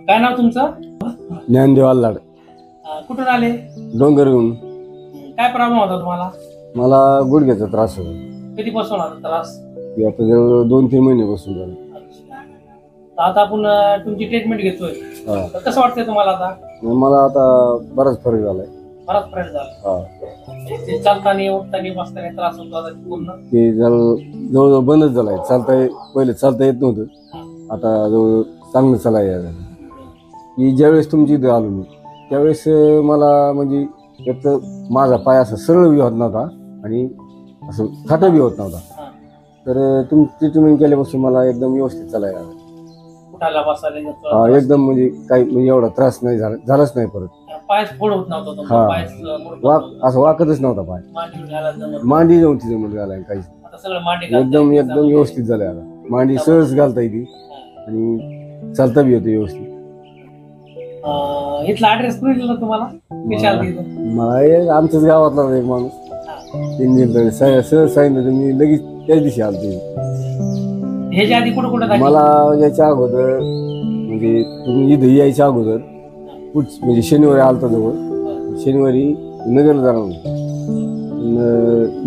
काय नाव तुमचं? ज्ञानदेव अल्लाड. कुठून आले? डोंगरहून. काय प्रॉब्लेम होता तुम्हाला? मला गुडघ्याचा त्रास होता. कधीपासून होता त्रास? आता जवळ 2-3 महिन्यापासून झालं. तर आता आपण तुमची ट्रीटमेंट घेतोय. तर कसं वाटतंय तुम्हाला आता? मला आता बराच फरक झालाय. बराच फरक झाला. ते चालताना उठताना बसताना त्रास होतो आता पूर्ण ते जवळजवळ बंदच झालाय. पहिले चालता येत नव्हतं, आता जवळ चांगलं चालायला लागलं. की ज्यावेळेस तुमची इथं आलो मी त्यावेळेस मला म्हणजे एक तर माझा पाय असा सरळ बी होत नव्हता आणि असं थाटा बी होत नव्हता. तर तुम्ही ट्रीटमेंट केल्यापासून मला एकदम व्यवस्थित चालायला लागलं. उठायला बसायला एकदम म्हणजे काही म्हणजे एवढा त्रास नाही झालाच नाही परत. पाय फोड होत नव्हता. असं वाकतच नव्हता पाय. मांडी नव्हती जमत घालायला काहीच. एकदम व्यवस्थित झालंय आता. मांडी सहज घालता येते आणि चालता बी येते व्यवस्थित. इथला ऍड्रेस कुणी दिला तुम्हाला? मला आमच्याच गावातला एक माणूस त्यांनी सहज सांगितलं, मी लगेच त्याच दिवशी आलो. ह्याच्या आधी कुठं कुठं मला याच्या अगोदर म्हणजे तुम्ही इथं यायच्या अगोदर म्हणजे शनिवारी आलता जवळ. शनिवारी नगरला जाणार होतो.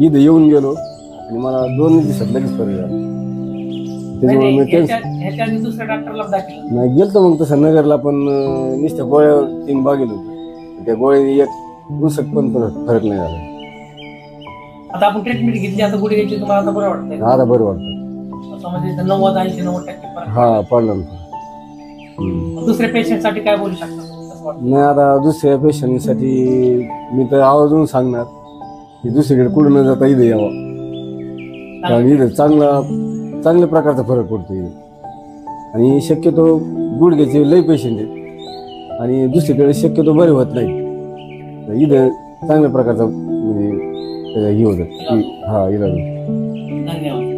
इथं येऊन गेलो आणि मला 2 दिवसात लगेच फरक झाला. त्याच्यामुळे मी दुसऱ्या डॉक्टरला दाखल नाही गेलतो मग तसं नगरला, पण नुसत्या गोळ्या 3 बागेल होत्या. त्या गोळ्या एक दिवसात पण फरक नाही झाला. आता आपण ट्रीटमेंट घेतली, आता गुढी घ्यायची, तुम्हाला आता बरं वाटतंय? आता बरं वाटतं. म्हणजे 90-80-90% फरक. हा पडला. दुसऱ्या पेशंट साठी काय बोलू शकता? नाही आता दुसऱ्या पेशंटसाठी मी तर आवर्जून सांगणार की दुसरीकडे कुठं न जाता इथं यावं. कारण इथं चांगल्या प्रकारचा फरक पडतो इथं. आणि शक्यतो गुडघ्याचे लई पेशंट आहेत आणि दुसरीकडे शक्यतो बरे होत नाही. इथं चांगल्या प्रकारचा म्हणजे हे होतं. हा इलाज. धन्यवाद.